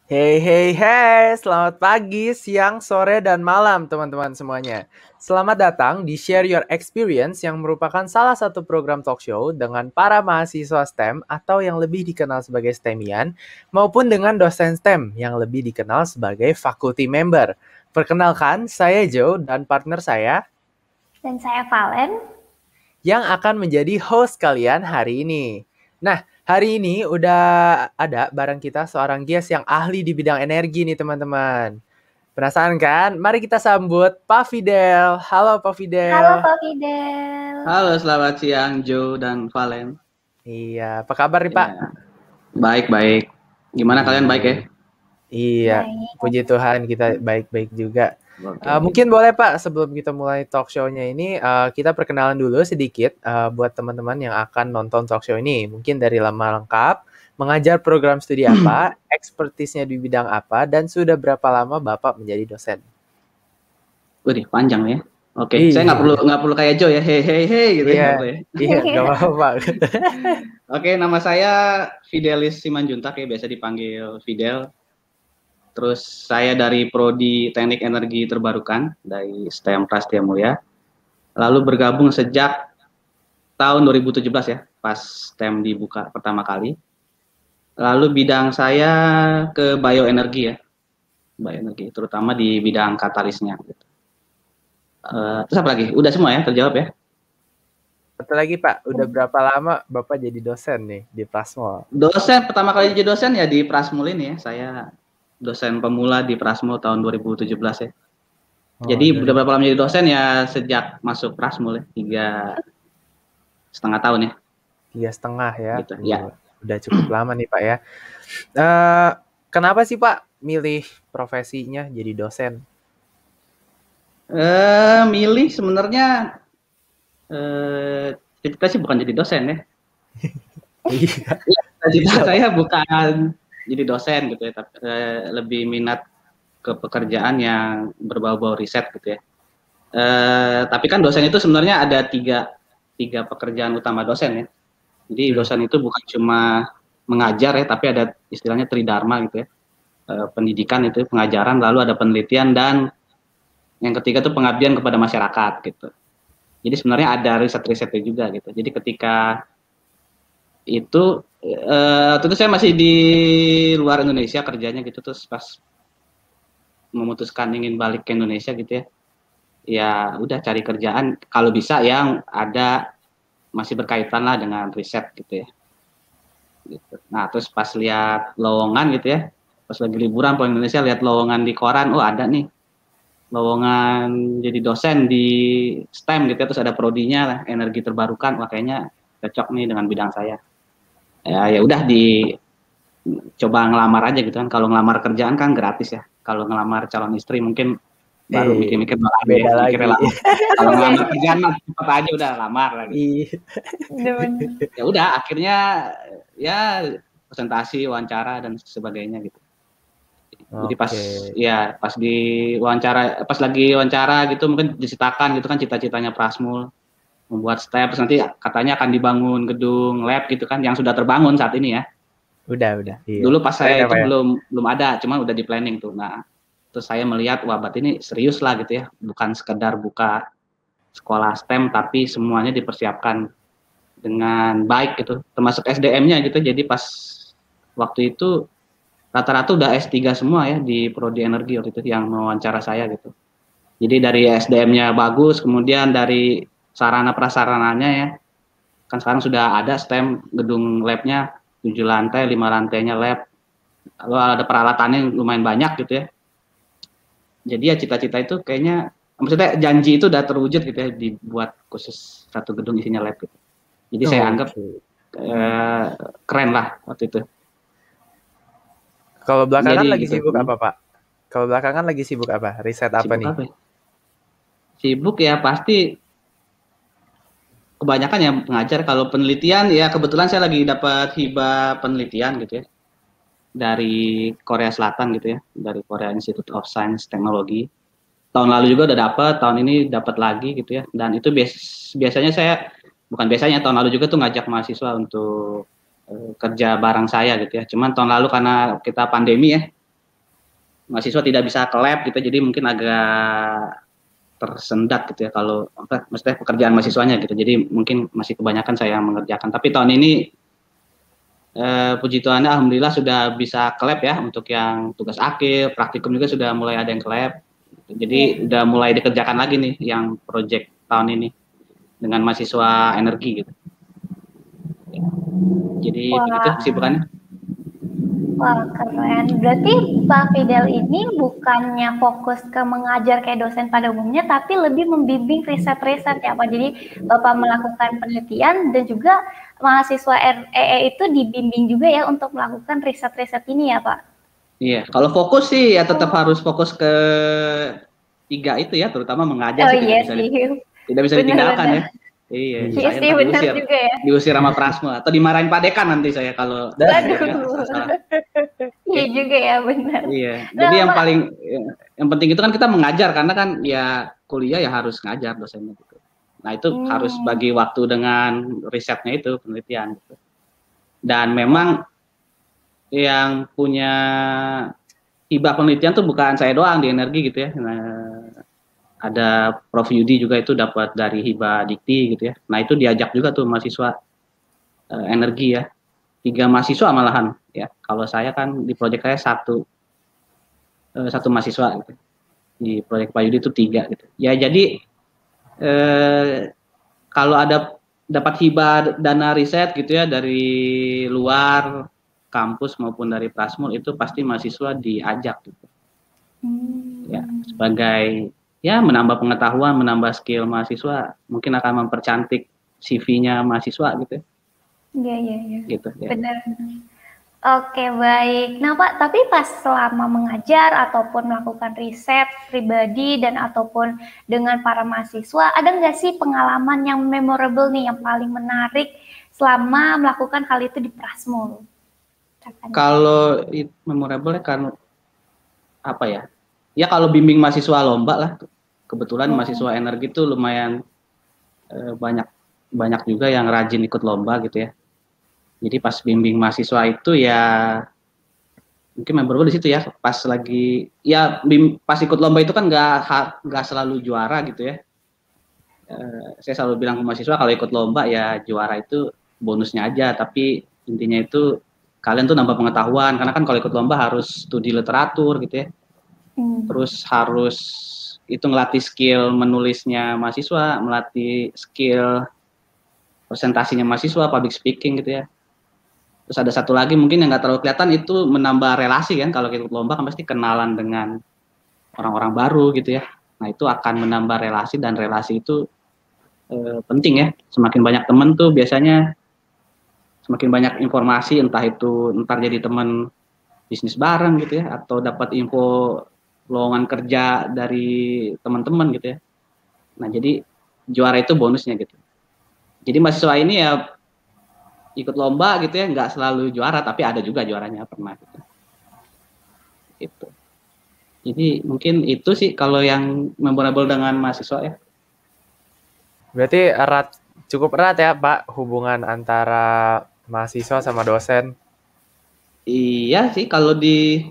Hey, hey, hey, selamat pagi, siang, sore, dan malam teman-teman semuanya. Selamat datang di Share Your Experience yang merupakan salah satu program talk show dengan para mahasiswa STEM atau yang lebih dikenal sebagai STEMian maupun dengan dosen STEM yang lebih dikenal sebagai faculty member. Perkenalkan, saya Joe dan partner saya Dan saya Valen. yang akan menjadi host kalian hari ini. Nah, hari ini udah ada bareng kita seorang guest yang ahli di bidang energi nih teman-teman. Penasaran kan? Mari kita sambut Pak Fidel. Halo Pak Halo Fidel. Pak Fidel. Halo, selamat siang Joe dan Valen. Iya, apa kabar nih Pak? Ya, baik-baik. Gimana kalian baik ya? Iya, Baik. puji Tuhan kita baik-baik juga. Oke. Mungkin boleh Pak, sebelum kita mulai talk show-nya ini, kita perkenalan dulu sedikit buat teman-teman yang akan nonton talk show ini. Mungkin dari nama lengkap, mengajar program studi apa, expertise-nya di bidang apa, dan sudah berapa lama Bapak menjadi dosen. Waduh, panjang ya. Oke, Iya. saya nggak perlu kayak Joe ya, hehehe gitu Iya, ya. Nggak perlu ya. iya, nggak apa-apa. Oke, nama saya Fidelis Simanjuntak ya, biasa dipanggil Fidel. Terus saya dari Prodi Teknik Energi Terbarukan dari STEM Prasetya Mulia. Lalu bergabung sejak tahun 2017 ya, pas STEM dibuka pertama kali. Lalu bidang saya ke bioenergi ya, bioenergi, terutama di bidang katalisnya. Gitu. Terus apa lagi? Udah semua ya, terjawab ya? Satu lagi Pak, udah berapa lama Bapak jadi dosen nih di Prasmol? Dosen, pertama kali jadi dosen ya di Prasmul ini ya. Saya dosen pemula di Prasmul tahun 2017 ya. Jadi udah berapa lama jadi dosen ya sejak masuk Prasmul ya, 3,5 tahun ya. 3,5 ya. Gitu, ya. Udah cukup lama nih Pak ya. Kenapa sih Pak milih profesinya jadi dosen? Milih sebenarnya cita sih bukan jadi dosen ya. Cita saya bukan jadi dosen gitu ya, tapi lebih minat ke pekerjaan yang berbau-bau riset gitu ya. Tapi kan dosen itu sebenarnya ada tiga pekerjaan utama dosen ya. Jadi dosen itu bukan cuma mengajar ya, tapi ada istilahnya tridharma gitu ya. Pendidikan itu pengajaran, lalu ada penelitian, dan yang ketiga itu pengabdian kepada masyarakat gitu. Jadi sebenarnya ada riset-risetnya juga gitu. Jadi ketika itu tentu saya masih di luar Indonesia kerjanya gitu, terus pas memutuskan ingin balik ke Indonesia gitu ya, ya udah cari kerjaan kalau bisa yang ada masih berkaitan lah dengan riset gitu ya. Gitu. Nah terus pas lihat lowongan gitu ya, pas lagi liburan pulang Indonesia lihat lowongan di koran, oh ada nih lowongan jadi dosen di STEM gitu ya, terus ada prodinya lah, energi terbarukan, wah kayaknya cocok nih dengan bidang saya. Ya udah coba ngelamar aja gitu kan. Kalau ngelamar kerjaan kan gratis ya. Kalau ngelamar calon istri mungkin baru mikir-mikir beda lagi. Kalau ngelamar kerjaan mah cepet aja udah lamar lagi. Ya udah akhirnya ya presentasi, wawancara dan sebagainya gitu. Jadi pas lagi wawancara gitu mungkin diceritakan gitu kan cita-citanya Prasmul membuat STEP, terus nanti katanya akan dibangun gedung lab gitu kan yang sudah terbangun saat ini ya. Udah. Iya. Dulu pas saya itu belum ada, cuma udah di planning tuh. Nah, terus saya melihat wah berarti ini serius lah gitu ya, bukan sekedar buka sekolah STEM tapi semuanya dipersiapkan dengan baik gitu, termasuk SDM-nya gitu. Jadi pas waktu itu rata-rata udah S3 semua ya di Prodi Energi waktu itu yang mewawancara saya gitu. Jadi dari SDM-nya bagus, kemudian dari sarana prasarananya ya, kan sekarang sudah ada STEM gedung labnya 7 lantai, 5 lantainya lab, lalu ada peralatannya lumayan banyak gitu ya. Jadi ya cita-cita itu kayaknya, maksudnya janji itu udah terwujud gitu ya, dibuat khusus satu gedung isinya lab gitu. Jadi saya anggap keren lah waktu itu. Kalau belakangan lagi gitu. Sibuk apa Pak? Kalau belakangan lagi sibuk apa? Riset apa sibuk nih? Apa ya? Sibuk ya pasti kebanyakan ya mengajar. Kalau penelitian ya kebetulan saya lagi dapat hibah penelitian gitu ya dari Korea Selatan gitu ya, dari Korea Institute of Science Technology. Tahun lalu juga udah dapat, tahun ini dapat lagi gitu ya. Dan itu biasanya tahun lalu juga tuh ngajak mahasiswa untuk kerja bareng saya gitu ya. Cuman tahun lalu karena kita pandemi ya, mahasiswa tidak bisa ke lab gitu, jadi mungkin agak tersendat gitu ya kalau maksudnya pekerjaan mahasiswanya gitu. Jadi mungkin masih kebanyakan saya yang mengerjakan. Tapi tahun ini puji Tuhannya alhamdulillah sudah bisa ke lab ya, untuk yang tugas akhir, praktikum juga sudah mulai ada yang ke lab. Jadi udah mulai dikerjakan lagi nih yang project tahun ini dengan mahasiswa energi gitu. Jadi begitu kesibukannya. Wah, keren. Berarti Pak Fidel ini bukannya fokus ke mengajar kayak dosen pada umumnya, tapi lebih membimbing riset-riset ya Pak. Jadi Bapak melakukan penelitian dan juga mahasiswa REE itu dibimbing juga ya untuk melakukan riset-riset ini ya Pak? Iya, kalau fokus sih ya tetap harus fokus ke 3 itu ya, terutama mengajar Oh sih iya sih. tidak bisa ditinggalkan ya. Iya, Iya saya sih, benar juga ya. diusir sama Prasma atau dimarahin Pak Dekan nanti saya kalau Aduh. Iya juga ya, benar. Iya, Nah, jadi Pak, yang penting itu kan kita mengajar karena kan ya kuliah ya harus ngajar dosennya gitu. Nah itu harus bagi waktu dengan risetnya itu, penelitian gitu. Dan memang yang punya hibah penelitian tuh bukan saya doang di energi gitu ya. Nah, ada Prof Yudi juga itu dapat dari hibah dikti gitu ya. Nah itu diajak juga tuh mahasiswa energi ya, 3 mahasiswa malahan ya. Kalau saya kan di proyek saya satu mahasiswa gitu. Di proyek Pak Yudi itu 3 gitu. Ya jadi kalau ada dapat hibah dana riset gitu ya dari luar kampus maupun dari Prasmul, itu pasti mahasiswa diajak gitu. Ya, sebagai ya menambah pengetahuan, menambah skill mahasiswa, mungkin akan mempercantik CV-nya mahasiswa gitu ya. Iya. Gitu ya. Benar. Oke, baik. Nah, Pak, tapi pas selama mengajar ataupun melakukan riset pribadi dan ataupun dengan para mahasiswa, ada nggak sih pengalaman yang memorable nih, yang paling menarik selama melakukan hal itu di Prasmul? Kalau memorable kan apa ya? Ya kalau bimbing mahasiswa lomba lah. Kebetulan mahasiswa energi itu lumayan banyak juga yang rajin ikut lomba gitu ya. Jadi pas bimbing mahasiswa itu ya mungkin memorable di situ ya, pas lagi ya pas ikut lomba itu kan nggak selalu juara gitu ya. Saya selalu bilang ke mahasiswa kalau ikut lomba ya juara itu bonusnya aja, tapi intinya itu kalian tuh nambah pengetahuan, karena kan kalau ikut lomba harus studi literatur gitu ya. Terus harus itu ngelatih skill menulisnya mahasiswa, melatih skill presentasinya mahasiswa, public speaking gitu ya. Terus ada satu lagi mungkin yang nggak terlalu kelihatan, itu menambah relasi kan. Kalau ikut lomba kan pasti kenalan dengan orang-orang baru gitu ya. Nah itu akan menambah relasi, dan relasi itu penting ya. Semakin banyak teman tuh biasanya semakin banyak informasi, entah itu ntar jadi teman bisnis bareng gitu ya, atau dapat info lowongan kerja dari teman-teman gitu ya. Nah jadi juara itu bonusnya gitu. Jadi mahasiswa ini ya ikut lomba gitu ya, nggak selalu juara, tapi ada juga juaranya pernah gitu. Gitu. Jadi mungkin itu sih kalau yang memorable dengan mahasiswa ya. Berarti cukup erat ya Pak hubungan antara mahasiswa sama dosen. Iya sih, kalau di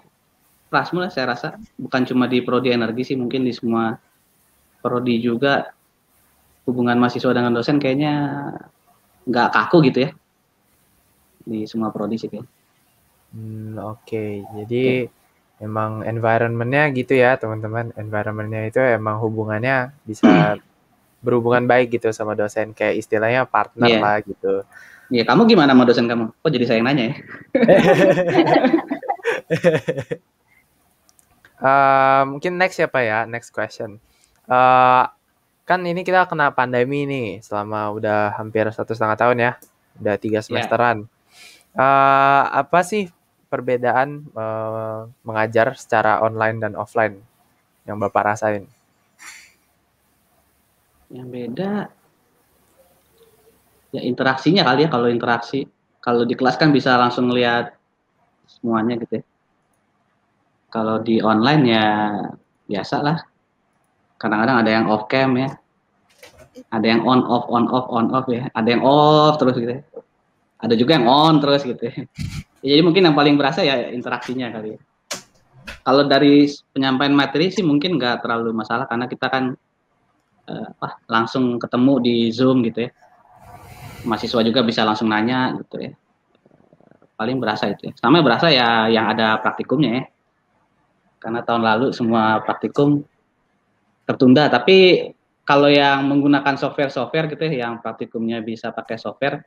Prasmul saya rasa bukan cuma di prodi energi sih, mungkin di semua prodi juga hubungan mahasiswa dengan dosen kayaknya nggak kaku gitu ya. Di semua prodi sih kayaknya. Oke. Jadi emang environment-nya gitu ya teman-teman. Environment-nya itu emang hubungannya bisa berhubungan baik gitu sama dosen. Kayak istilahnya partner lah gitu. Iya, kamu gimana sama dosen kamu? Kok jadi saya yang nanya ya? Mungkin next ya Pak ya, next question. Kan ini kita kena pandemi nih selama udah hampir 1,5 tahun ya, udah 3 semesteran. Apa sih perbedaan mengajar secara online dan offline yang Bapak rasain? Yang beda ya interaksinya kali ya. Kalau interaksi, kalau di kelas kan bisa langsung lihat semuanya gitu ya. Kalau di online ya biasa lah, kadang-kadang ada yang off cam ya, ada yang on off ya, ada yang off terus gitu ya, ada juga yang on terus gitu ya. Jadi mungkin yang paling berasa ya interaksinya kali ya. Kalau dari penyampaian materi sih mungkin nggak terlalu masalah karena kita kan langsung ketemu di Zoom gitu ya. Mahasiswa juga bisa langsung nanya gitu ya. Paling berasa itu ya. Sama berasa ya yang ada praktikumnya ya. Karena tahun lalu semua praktikum tertunda. Tapi kalau yang menggunakan software gitu ya, yang praktikumnya bisa pakai software,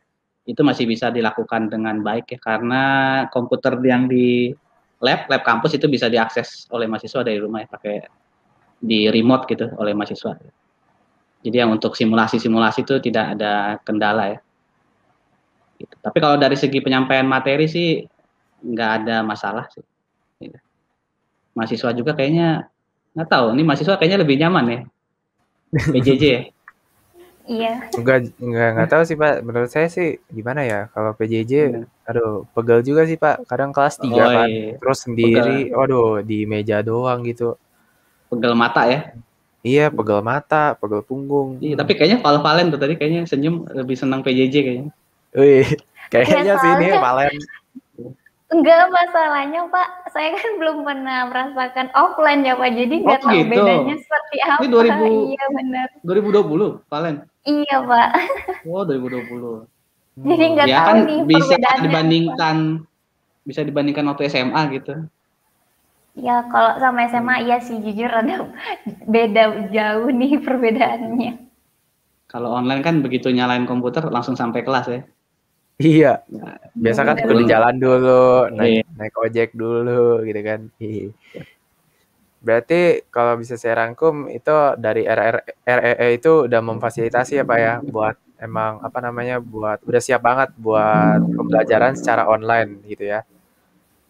itu masih bisa dilakukan dengan baik ya. Karena komputer yang di lab kampus itu bisa diakses oleh mahasiswa dari rumah ya, pakai di remote gitu oleh mahasiswa. Jadi yang untuk simulasi-simulasi itu tidak ada kendala ya. Gitu. Tapi kalau dari segi penyampaian materi sih nggak ada masalah sih. Gitu. Mahasiswa juga kayaknya nggak tahu. Ini mahasiswa kayaknya lebih nyaman ya. PJJ ya. Iya. Nggak tahu sih Pak. Menurut saya sih gimana ya kalau PJJ, aduh pegel juga sih Pak. Kadang kelas 3 kan, iya. terus sendiri, waduh di meja doang gitu. Pegel mata ya. Iya, pegel mata, pegel punggung. Iya, tapi kayaknya kalau Valen tuh tadi kayaknya senyum lebih senang PJJ kayaknya. Wih, kayaknya Ya, sih ini soalnya- Valen. Enggak, masalahnya Pak, saya kan belum pernah merasakan offline ya Pak, jadi nggak tahu gitu. bedanya seperti apa. Ini 2000, iya benar. 2020, Valen. Iya Pak. Oh, 2020. Jadi nggak Ya tahu kan nih bisa perbedaannya. dibandingkan waktu SMA gitu. Ya kalau sama SMA iya sih jujur ada beda jauh nih perbedaannya. Kalau online kan begitu nyalain komputer langsung sampai kelas ya. Iya, Nah, biasa kan Bener. kudu jalan dulu, Iya. naik ojek dulu gitu kan. Berarti kalau bisa saya rangkum itu dari REE itu udah memfasilitasi ya Pak ya buat emang apa namanya buat udah siap banget buat pembelajaran secara online gitu ya.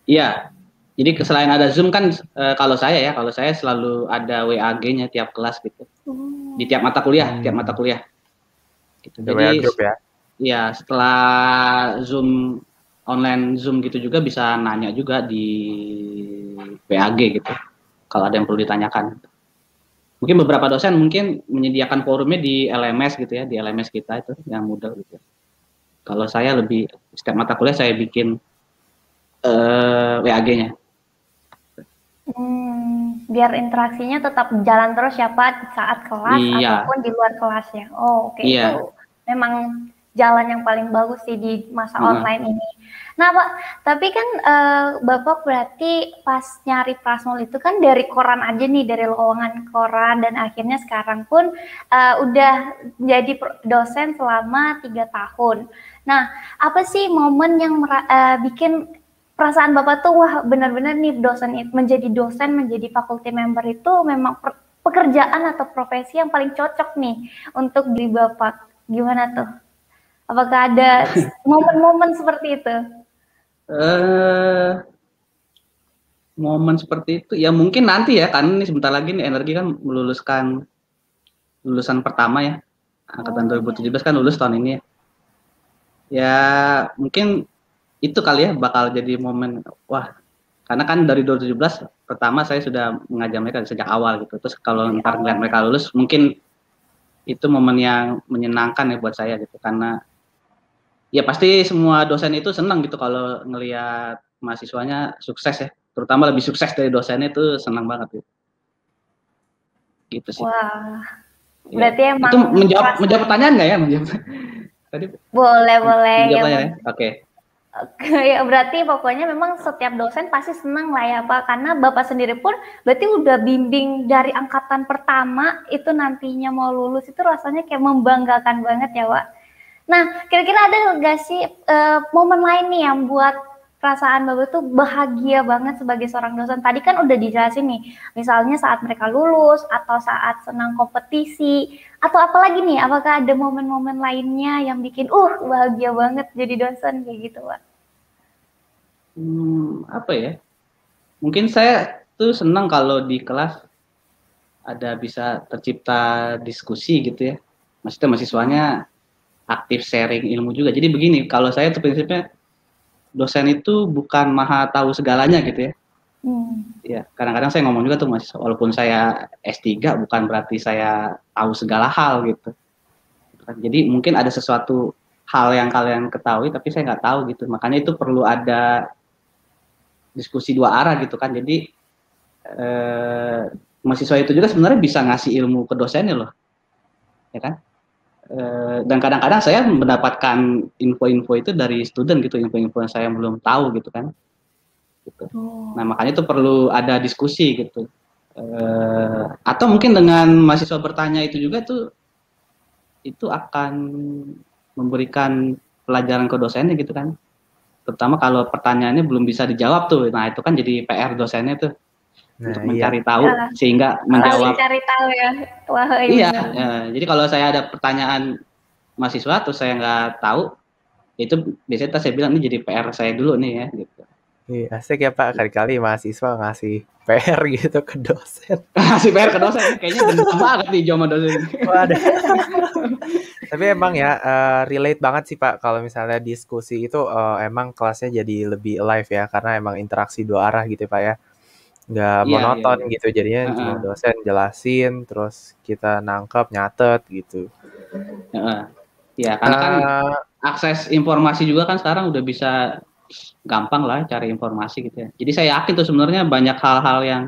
Iya. Jadi selain ada Zoom kan kalau saya selalu ada WAG-nya tiap kelas gitu. Di tiap mata kuliah, Gitu. Udah WA Jadi group ya. ya setelah Zoom online Zoom gitu juga bisa nanya juga di WAG gitu. Kalau ada yang perlu ditanyakan. Mungkin beberapa dosen mungkin menyediakan forumnya di LMS gitu ya, di LMS kita itu yang mudah gitu. Kalau saya lebih setiap mata kuliah saya bikin WAG-nya. Biar interaksinya tetap jalan terus ya Pak saat kelas ataupun di luar kelas ya. Oh oke. Iya. Itu memang jalan yang paling bagus sih di masa online ini. Nah Pak, tapi kan Bapak berarti pas nyari Prasmul itu kan dari koran aja nih, dari lowongan koran dan akhirnya sekarang pun udah jadi dosen selama 3 tahun. Nah, apa sih momen yang bikin perasaan Bapak tuh wah benar-benar nih menjadi dosen, menjadi faculty member itu memang pekerjaan atau profesi yang paling cocok nih untuk diri Bapak. Gimana tuh? Apakah ada momen-momen seperti itu? Momen seperti itu ya mungkin nanti ya, karena ini sebentar lagi nih Energi kan meluluskan lulusan pertama ya, angkatan 2017 kan lulus tahun ini ya. Ya mungkin itu kali ya bakal jadi momen wah, karena kan dari 2017 pertama saya sudah mengajar mereka sejak awal gitu, terus kalau ntar ngeliat mereka lulus mungkin itu momen yang menyenangkan ya buat saya gitu, karena ya pasti semua dosen itu senang gitu kalau ngelihat mahasiswanya sukses ya, terutama lebih sukses dari dosennya itu senang banget gitu sih. Wah, ya. berarti emang itu menjawab pertanyaan nggak ya? Tadi boleh ya, ya. Oke. Ya berarti pokoknya memang setiap dosen pasti senang lah ya Pak, karena Bapak sendiri pun berarti udah bimbing dari angkatan pertama itu nantinya mau lulus, itu rasanya kayak membanggakan banget ya Pak. Nah, kira-kira ada nggak sih momen lain nih yang buat perasaan Bapak tuh bahagia banget sebagai seorang dosen? Tadi kan udah dijelasin nih, misalnya saat mereka lulus atau saat senang kompetisi atau apa lagi nih? Apakah ada momen-momen lainnya yang bikin bahagia banget jadi dosen kayak gitu, Pak? Apa ya? Mungkin saya tuh senang kalau di kelas ada bisa tercipta diskusi gitu ya. Maksudnya mahasiswanya aktif sharing ilmu juga. Jadi begini, kalau saya tuh prinsipnya dosen itu bukan maha tahu segalanya gitu ya. Ya, kadang-kadang saya ngomong juga tuh mahasiswa, walaupun saya S3 bukan berarti saya tahu segala hal gitu. Jadi mungkin ada sesuatu hal yang kalian ketahui tapi saya nggak tahu gitu. Makanya itu perlu ada diskusi dua arah gitu kan. Jadi mahasiswa itu juga sebenarnya bisa ngasih ilmu ke dosennya loh, ya kan? Dan kadang-kadang saya mendapatkan info-info itu dari student gitu, info-info yang saya belum tahu gitu kan. Gitu. Nah makanya itu perlu ada diskusi gitu. Atau mungkin dengan mahasiswa bertanya itu juga tuh itu akan memberikan pelajaran ke dosennya gitu kan. Terutama kalau pertanyaannya belum bisa dijawab tuh. Nah, itu kan jadi PR dosennya tuh untuk mencari tahu sehingga menjawab. Cari tahu ya. Wah, iya, jadi kalau saya ada pertanyaan mahasiswa terus saya nggak tahu, itu biasanya saya bilang ini jadi PR saya dulu nih ya gitu. Iya, asik ya Pak, kali-kali mahasiswa ngasih PR gitu ke dosen. Ngasih PR ke dosen, kayaknya dendam banget nih sama dosen. Waduh. Tapi emang ya, relate banget sih Pak, kalau misalnya diskusi itu emang kelasnya jadi lebih live ya, karena emang interaksi dua arah gitu Pak ya. Nggak monoton gitu, jadinya cuma dosen jelasin, terus kita nangkep, nyatet gitu. Ya, karena kan akses informasi juga kan sekarang udah bisa gampang lah cari informasi gitu ya. Jadi saya yakin tuh sebenarnya banyak hal-hal yang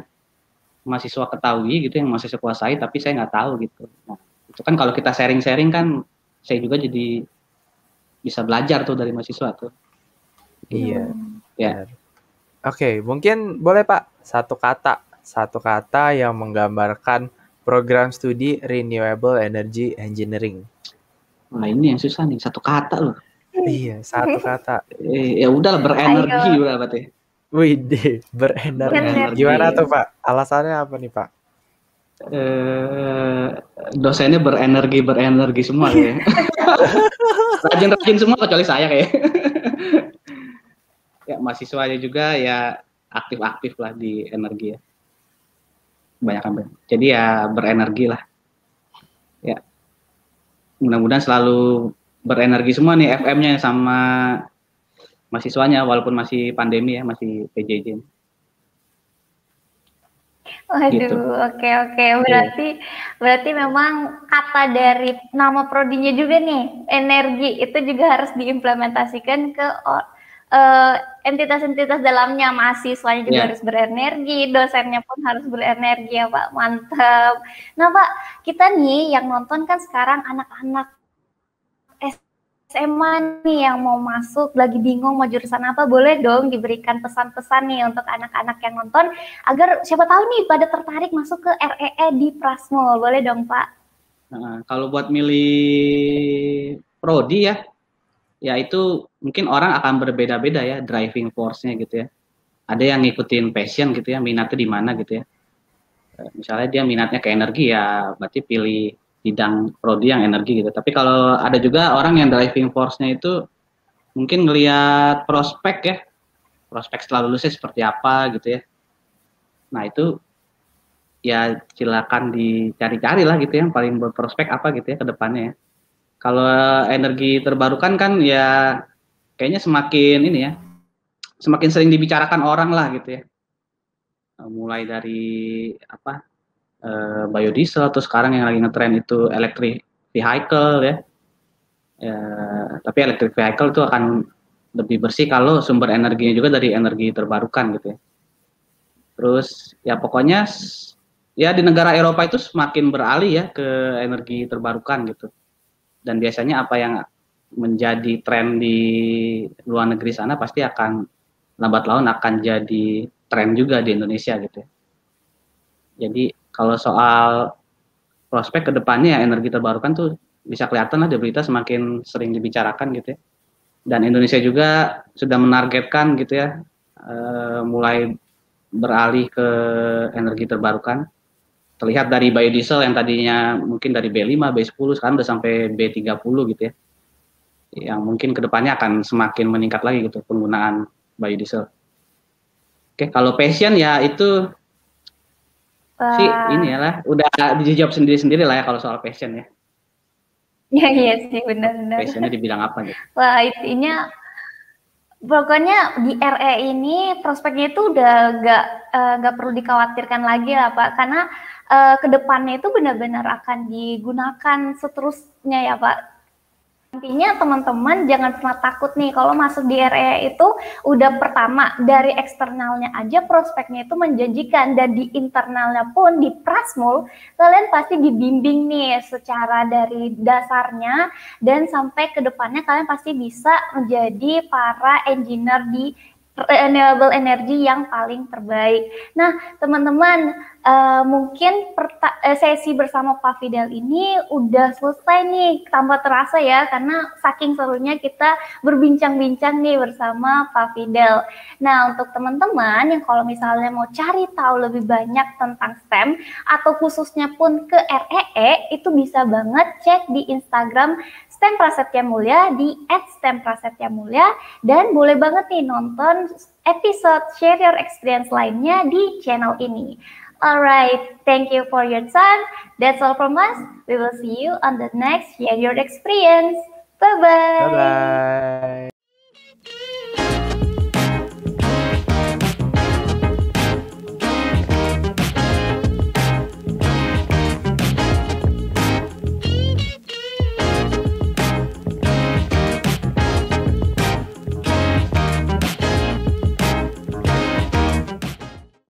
mahasiswa ketahui gitu, yang mahasiswa kuasai, tapi saya nggak tahu gitu. Nah, itu kan kalau kita sharing-sharing kan, saya juga jadi bisa belajar tuh dari mahasiswa tuh. Iya. Ya. Oke, mungkin boleh Pak satu kata yang menggambarkan program studi Renewable Energy Engineering. Nah ini yang susah nih, satu kata loh. Iya, satu kata. Ya udah berenergi berarti. Wih, berenergi. Gimana tuh Pak? Alasannya apa nih Pak? Dosennya berenergi semua kayak. Rajin semua kecuali saya kayak. Ya mahasiswanya juga ya aktif-aktif lah di energi ya. Banyak. Jadi ya berenergi lah. Ya. Mudah-mudahan selalu berenergi semua nih FM-nya sama mahasiswanya walaupun masih pandemi ya, masih PJJ. Waduh, gitu. Oke. Berarti memang kata dari nama prodinya juga nih, energi itu juga harus diimplementasikan ke entitas-entitas dalamnya, mahasiswanya juga harus berenergi, dosennya pun harus berenergi ya Pak, mantap. Nah Pak, kita nih yang nonton kan sekarang anak-anak SMA nih yang mau masuk, lagi bingung mau jurusan apa, boleh dong diberikan pesan-pesan nih untuk anak-anak yang nonton, agar siapa tahu nih pada tertarik masuk ke REE di Prasmul, boleh dong Pak? Kalau buat milih prodi ya itu mungkin orang akan berbeda-beda ya driving force-nya gitu ya. Ada yang ngikutin passion gitu ya, minatnya di mana gitu ya. Misalnya dia minatnya ke energi ya berarti pilih bidang prodi yang energi gitu. Tapi kalau ada juga orang yang driving force-nya itu mungkin ngelihat prospek ya. Prospek setelah lulusnya seperti apa gitu ya. Nah, itu ya silakan dicari-cari lah gitu ya, yang paling berprospek apa gitu ya ke depannya ya. Kalau energi terbarukan kan ya kayaknya semakin ini ya, semakin sering dibicarakan orang lah gitu ya. Mulai dari apa biodiesel atau sekarang yang lagi ngetren itu electric vehicle ya. Tapi electric vehicle itu akan lebih bersih kalau sumber energinya juga dari energi terbarukan gitu ya. Terus ya pokoknya ya di negara Eropa itu semakin beralih ya ke energi terbarukan gitu. Dan biasanya apa yang menjadi tren di luar negeri sana pasti akan lambat laun akan jadi tren juga di Indonesia gitu ya. Jadi kalau soal prospek ke depannya ya energi terbarukan tuh bisa kelihatan lah di berita semakin sering dibicarakan gitu ya. Dan Indonesia juga sudah menargetkan gitu ya, mulai beralih ke energi terbarukan. Terlihat dari biodiesel yang tadinya mungkin dari B5, B10 sekarang udah sampai B30 gitu ya. Yang mungkin kedepannya akan semakin meningkat lagi gitu penggunaan biodiesel. Oke, kalau passion ya itu sih ini ya lah, udah dijawab sendiri-sendiri lah ya kalau soal passion ya. Iya sih benar-benar. Passionnya dibilang apa gitu? Wah intinya pokoknya di RE ini prospeknya itu udah nggak perlu dikhawatirkan lagi lah Pak, karena kedepannya itu benar-benar akan digunakan seterusnya ya Pak. Intinya teman-teman jangan pernah takut nih kalau masuk di RE itu udah pertama dari eksternalnya aja prospeknya itu menjanjikan dan di internalnya pun di Prasmul kalian pasti dibimbing nih secara dari dasarnya dan sampai ke depannya kalian pasti bisa menjadi para engineer di renewable energy yang paling terbaik. Nah, teman-teman, mungkin sesi bersama Pak Fidel ini udah selesai nih, tanpa terasa ya, karena saking serunya kita berbincang-bincang nih bersama Pak Fidel. Nah, untuk teman-teman yang kalau misalnya mau cari tahu lebih banyak tentang STEM, atau khususnya pun ke REE, itu bisa banget cek di Instagram STEM Prasetya Mulia di @STEMPrasetyaMulya dan boleh banget nih nonton episode Share Your Experience lainnya di channel ini. Alright, thank you for your time. That's all from us. We will see you on the next Share Your Experience. Bye-bye. Bye-bye.